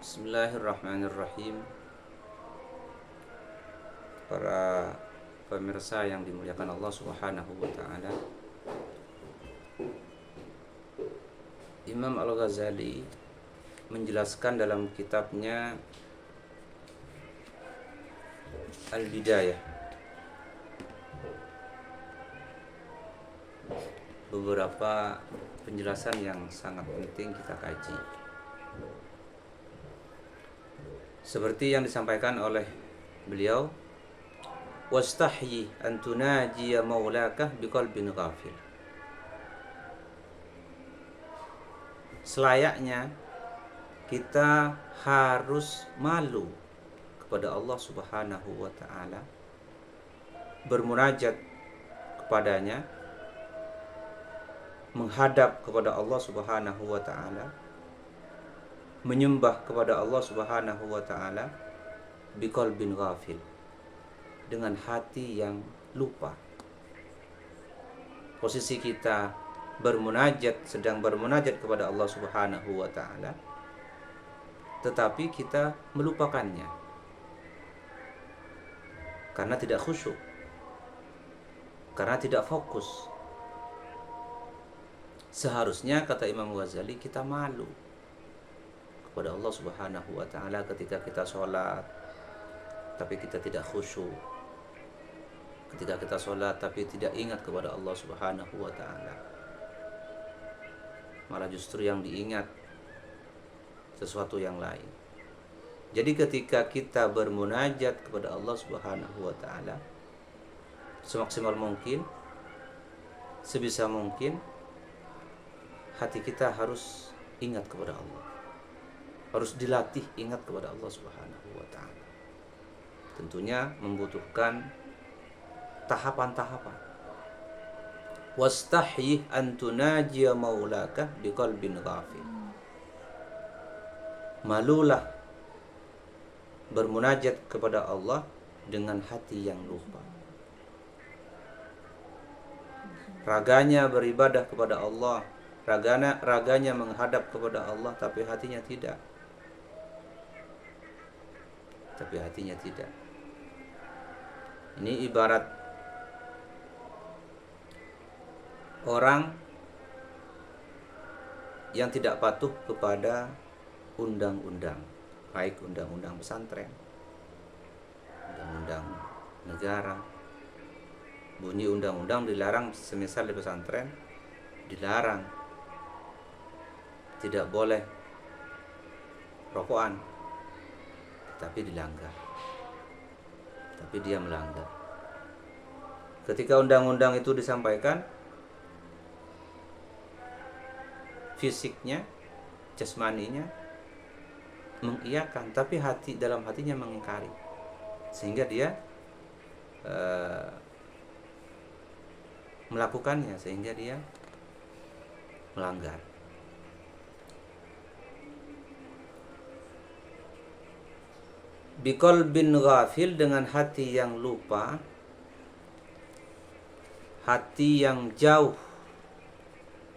Bismillahirrahmanirrahim. Para pemirsa yang dimuliakan Allah Subhanahu wa taala. Imam Al-Ghazali menjelaskan dalam kitabnya Al-Bidayah beberapa penjelasan yang sangat penting kita kaji. Seperti yang disampaikan oleh beliau, wastahyi an tunajiya maulaka biqalbin ghafil. Selayaknya kita harus malu kepada Allah Subhanahu wa taala, bermunajat kepadanya, menghadap kepada Allah Subhanahu wa taala, menyembah kepada Allah Subhanahu wa taala biqalbin ghafil, dengan hati yang lupa. Posisi kita sedang bermunajat kepada Allah Subhanahu wa taala, tetapi kita melupakannya karena tidak khusyuk, karena tidak fokus. Seharusnya, kata Imam Ghazali, kita malu kepada Allah Subhanahu wa taala ketika kita sholat tapi kita tidak khusyuk, ketika kita sholat tapi tidak ingat kepada Allah Subhanahu wa taala. Malah justru yang diingat sesuatu yang lain. Jadi ketika kita bermunajat kepada Allah Subhanahu wa taala, semaksimal mungkin, sebisa mungkin, hati kita harus ingat kepada Allah, harus dilatih ingat kepada Allah Subhanahu wa taala. Tentunya membutuhkan tahapan-tahapan. Wastahyi an tunajiya maulaka biqalbin ghafil. Malulah bermunajat kepada Allah dengan hati yang lupa. Raganya beribadah kepada Allah, raganya menghadap kepada Allah, tapi hatinya tidak. Ini ibarat orang yang tidak patuh kepada undang-undang, baik undang-undang pesantren, undang-undang negara. Bunyi undang-undang dilarang, semisal di pesantren dilarang tidak boleh rokokan, tapi dilanggar, tapi dia melanggar. Ketika undang-undang itu disampaikan, fisiknya, jasmaninya mengiyakan, tapi dalam hatinya mengingkari, sehingga dia melakukannya, sehingga dia melanggar. Biqalbin ghafil, dengan hati yang lupa, hati yang jauh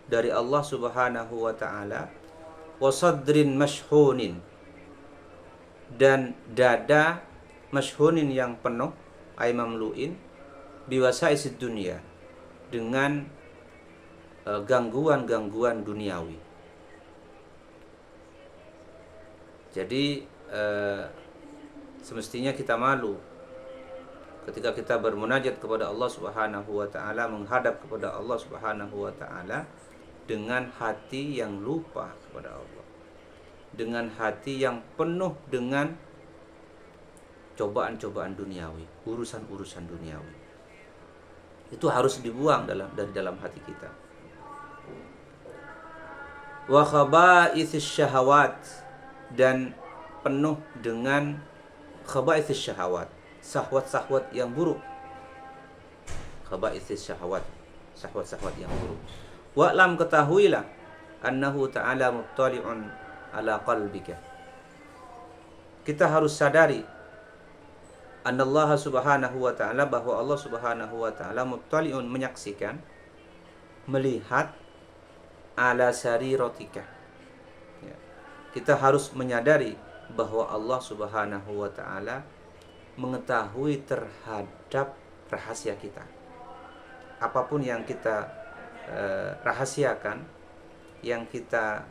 dari Allah Subhanahu wa taala. Wasadrin mashhunin, dan dada mashhunin yang penuh, ay mamluin, biwasaisid dunia, dengan gangguan-gangguan duniawi. Jadi semestinya kita malu ketika kita bermunajat kepada Allah Subhanahu wa taala, menghadap kepada Allah Subhanahu wa taala dengan hati yang lupa kepada Allah, dengan hati yang penuh dengan cobaan-cobaan duniawi, urusan-urusan duniawi. Itu harus dibuang dari dalam hati kita. Wa khaba'ithis syahawat, dan penuh dengan khaba'ithis syahawat, syahwat-syahwat yang buruk. Khaba'ithis syahwat, syahwat-syahwat yang buruk. Wa'lam, ketahuilah, annahu ta'ala muttali'un ala qalbika. Kita harus sadari annallaha subhanahu wa ta'ala, bahwa Allah Subhanahu wa ta'ala muttali'un, menyaksikan, melihat, ala sariratika. Ya. Kita harus menyadari bahwa Allah Subhanahu wa taala mengetahui terhadap rahasia kita. Apapun yang kita rahasiakan, yang kita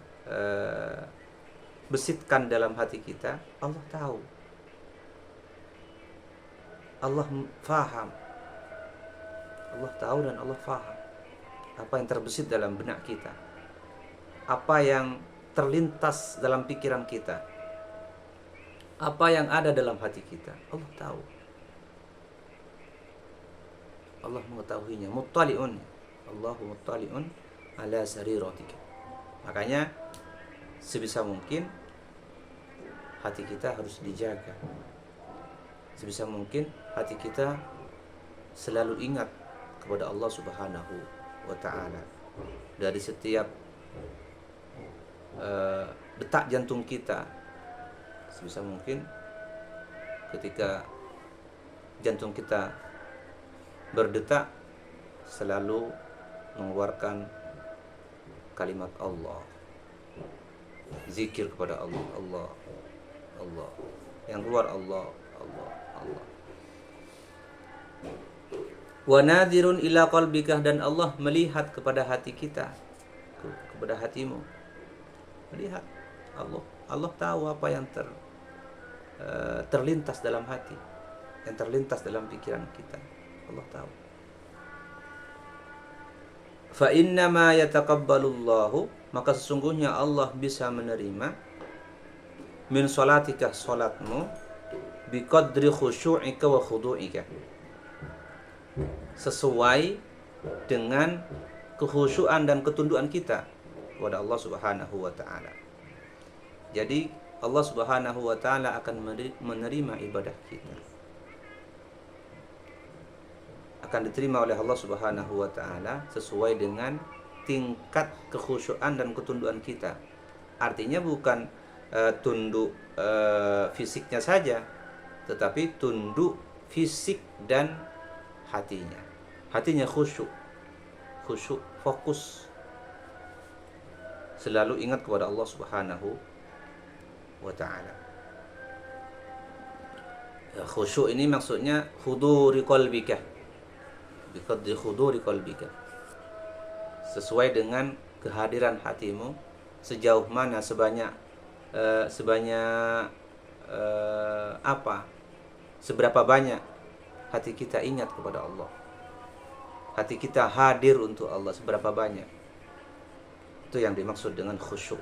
besitkan dalam hati kita, Allah tahu. Allah faham. Allah tahu dan Allah faham apa yang terbesit dalam benak kita, apa yang terlintas dalam pikiran kita, apa yang ada dalam hati kita. Allah tahu. Allah mengetahuinya. Muttali'un. Allahu muttali'un ala sariratika. Makanya sebisa mungkin hati kita harus dijaga. Sebisa mungkin hati kita selalu ingat kepada Allah Subhanahu wa taala. Dari setiap detak jantung kita, sebisa mungkin ketika jantung kita berdetak, selalu mengeluarkan kalimat Allah, zikir kepada Allah, Allah, Allah, yang keluar Allah, Allah, Allah. Wa nadirun ila qalbika, dan Allah melihat kepada hati kita, kepada hatimu. Melihat Allah. Allah tahu apa yang terlintas dalam hati, yang terlintas dalam pikiran kita. Allah tahu. Fa innama yataqabbalullahu, maka sesungguhnya Allah bisa menerima min salatika, salatmu, biqadri khusyu'ika wa khudu'ika, sesuai dengan kekhusyuan dan ketundukan kita kepada Allah Subhanahu wa taala. Jadi Allah Subhanahu wa taala akan menerima ibadah kita, akan diterima oleh Allah Subhanahu wa taala sesuai dengan tingkat kekhusyuan dan ketundukan kita. Artinya bukan tunduk fisiknya saja, tetapi tunduk fisik dan hatinya. Hatinya khusyuk, fokus, selalu ingat kepada Allah Subhanahu wa ta'ala. Khusyuk ini maksudnya huduri qalbika, biqadri huduri qalbika, sesuai dengan kehadiran hatimu, sejauh mana, sebanyak apa, seberapa banyak hati kita ingat kepada Allah, hati kita hadir untuk Allah, seberapa banyak. Itu yang dimaksud dengan khusyuk.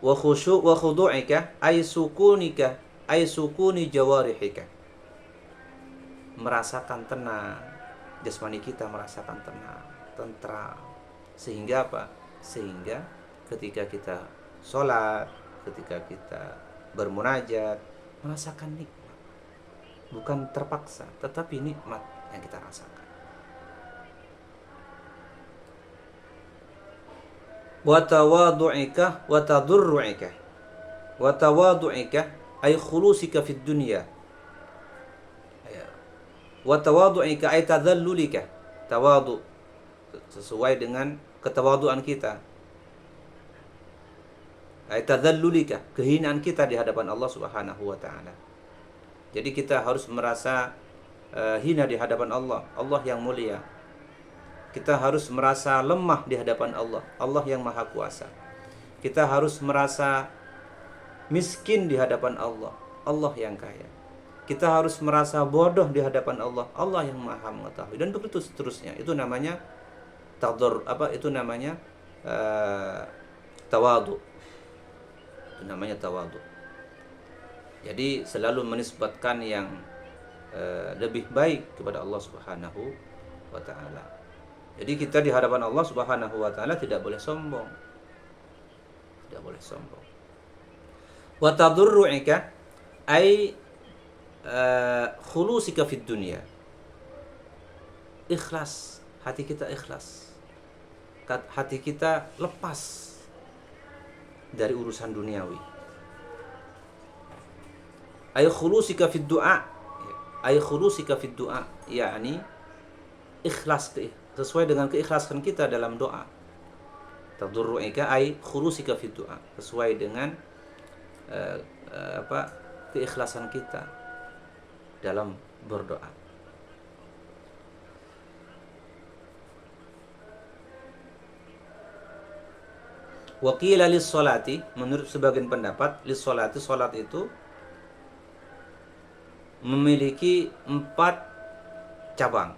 Wa khusyuk wa khudu'ika ay sukunika, ay sukuni jawarihika, merasakan tenang, jasmani kita merasakan tenang, tentram. Sehingga apa? Sehingga ketika kita sholat, ketika kita bermunajat, merasakan nikmat, bukan terpaksa, tetapi nikmat yang kita rasakan. Wa tawadu'ika wa tadurru'ika, wa tawadu'ika ay khulusika fid dunya, wa tawadu'ika ay tadhallulika, tawadu sesuai dengan ketawaduan kita, ay tadhallulika, kehinaan kita di hadapan Allah Subhanahu wa taala. Jadi kita harus merasa hina di hadapan Allah, Allah yang mulia. Kita harus merasa lemah di hadapan Allah, Allah yang maha kuasa. Kita harus merasa miskin di hadapan Allah, Allah yang kaya. Kita harus merasa bodoh di hadapan Allah, Allah yang maha mengetahui, dan begitu seterusnya. Itu namanya itu namanya tawadu. Itu namanya tawadu. Jadi selalu menisbatkan yang lebih baik kepada Allah Subhanahu wa taala. Jadi kita di hadapan Allah Subhanahu wa taala tidak boleh sombong. Tidak boleh sombong. Wa tadurru'ika ay khulusika fid dunya. Ikhlas, hati kita ikhlas. Hati kita lepas dari urusan duniawi. Ay khulusika fid du'a, ay khulusika fid du'a, yakni ikhlas, sesuai dengan keikhlasan kita dalam doa. Tadurru'ika ay khulusika fid du'a, sesuai dengan eh, keikhlasan kita dalam berdoa. Wa qila lis-sholati, menurut sebagian pendapat, lis-sholati, salat itu memiliki 4 cabang.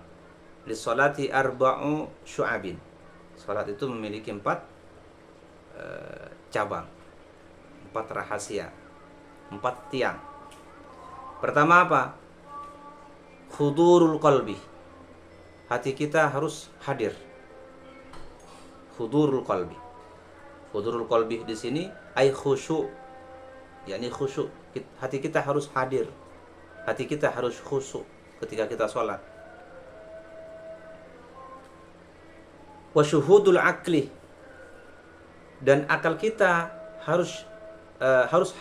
Lis-sholati arba'u syu'abin. Salat itu memiliki 4 cabang, 4 rahasia, 4 tiang. Pertama apa? Hudurul qalbi. Hati kita harus hadir. Hudurul qalbi. Hudurul qalbi di sini ai khusyuk. yakni khusyuk. Hati kita harus hadir. Hati kita harus khusyuk ketika kita sholat. Wa syuhudul akli. Dan akal kita harus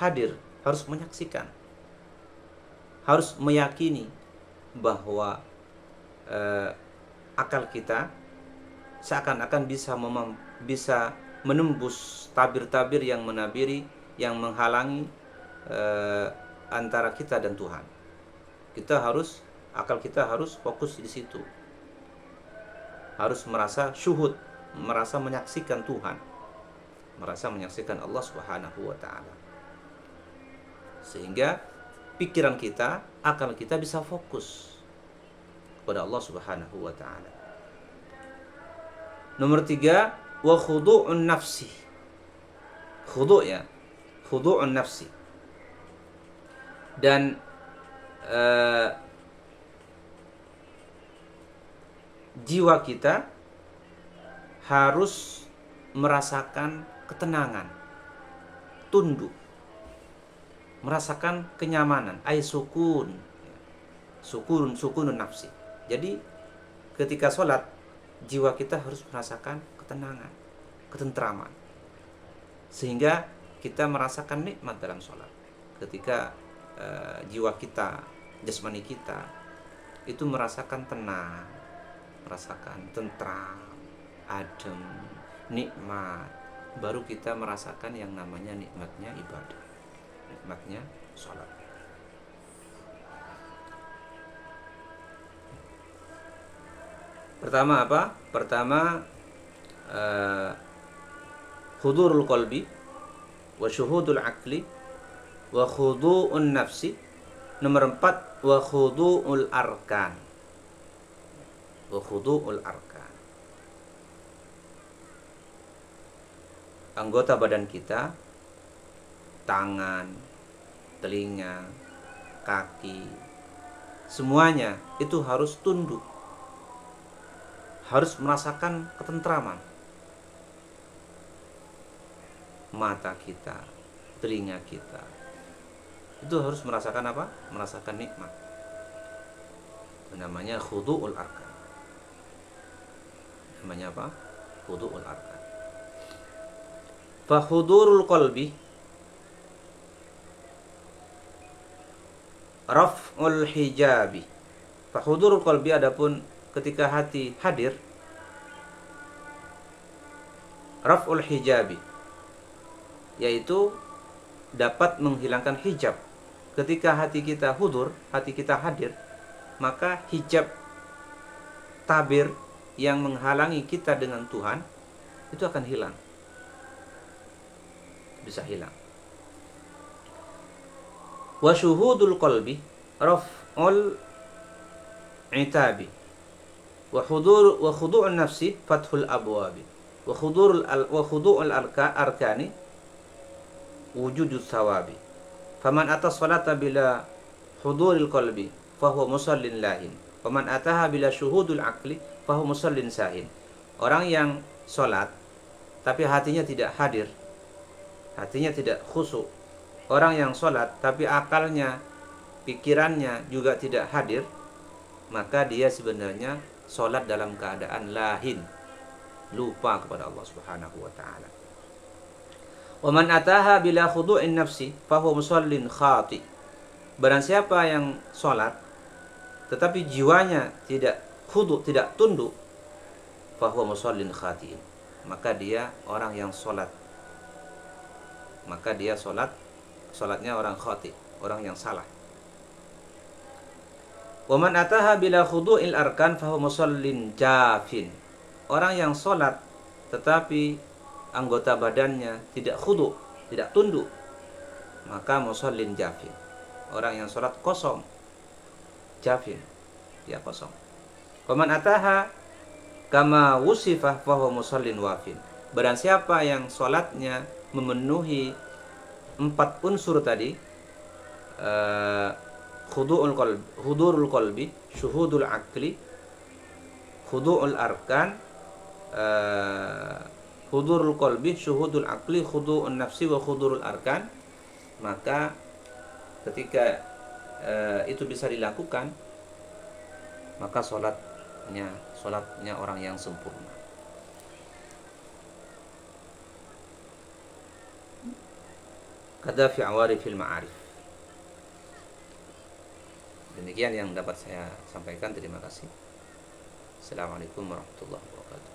hadir, harus menyaksikan, harus meyakini bahwa akal kita seakan-akan bisa menembus tabir-tabir yang menabiri, yang menghalangi antara kita dan Tuhan. Akal kita harus fokus di situ. Harus merasa syuhud, merasa menyaksikan Tuhan, merasa menyaksikan Allah Subhanahu wa taala. Sehingga pikiran kita, akal kita bisa fokus kepada Allah Subhanahu wa taala. Nomor 3, wa khudu'un nafsi. Khudu'un nafsi. Dan jiwa kita harus merasakan ketenangan, tunduk, merasakan kenyamanan, sukunun nafsi. Jadi ketika sholat, jiwa kita harus merasakan ketenangan, ketentraman, sehingga kita merasakan nikmat dalam sholat. Ketika jiwa kita, jasmani kita itu merasakan tenang, merasakan tentram, adem, nikmat, baru kita merasakan yang namanya nikmatnya ibadah, nikmatnya sholat. Pertama apa? Pertama hudurul qalbi, wa syuhudul akli, wa khudu'un nafsi. Nomor 4, wa khudu'ul arkan. Wa khudu'ul arkan. Anggota badan kita, tangan, telinga, kaki, semuanya itu harus tunduk, harus merasakan ketentraman. Mata kita, telinga kita, itu harus merasakan apa? Merasakan nikmat. Itu namanya khudu'ul arkan. Namanya apa? Khudu'ul arkan. Fa khudurul qalbi raf'ul hijabi. Fa khudurul qalbi, adapun ketika hati hadir, raf'ul hijabi, yaitu dapat menghilangkan hijab. Ketika hati kita hudur, hati kita hadir, maka hijab, tabir yang menghalangi kita dengan Tuhan itu akan hilang, bisa hilang. Wa syuhudul qalbi raf'ul itabi, wa khudu'un nafsi fathul abwabi, wa khudu'ul arkani wujudus sawabi. Faman atas salata bila huduril qalbi fahuwa musallin lahin, faman ataha bila syuhudul akli fahuwa musallin sahin. Orang yang salat tapi hatinya tidak hadir, hatinya tidak khusyuk. Orang yang salat tapi akalnya, pikirannya juga tidak hadir, maka dia sebenarnya salat dalam keadaan lahin, lupa kepada Allah Subhanahu wa taala. Wa man ataha bila khudu'in nafsi fahuwa musallin khati. Barang siapa yang salat tetapi jiwanya tidak khudu', tidak tunduk, fahuwa musallin khati, maka dia orang yang salat, maka dia salat Salatnya orang khati, orang yang salah. Wa man ataha bila khudu'il arkan fahuwa musallin jafin. Orang yang salat tetapi anggota badannya tidak khudu', tidak tunduk, maka musallin jafin. Orang yang salat kosong. Jafin, dia kosong. Wa man ataha kama wusifah fahuwa musallin wafin. Barang siapa yang salatnya memenuhi 4 unsur tadi, hudurul qalbi, syuhudul akli, khudu'ul arkan, hudurul qalbi, syuhudul akli, khudu'un nafsi wa khudurul arkan, maka ketika itu bisa dilakukan, maka salatnya orang yang sempurna. Kada fi awarifil ma'arif. Demikian yang dapat saya sampaikan. Terima kasih. Assalamualaikum warahmatullahi wabarakatuh.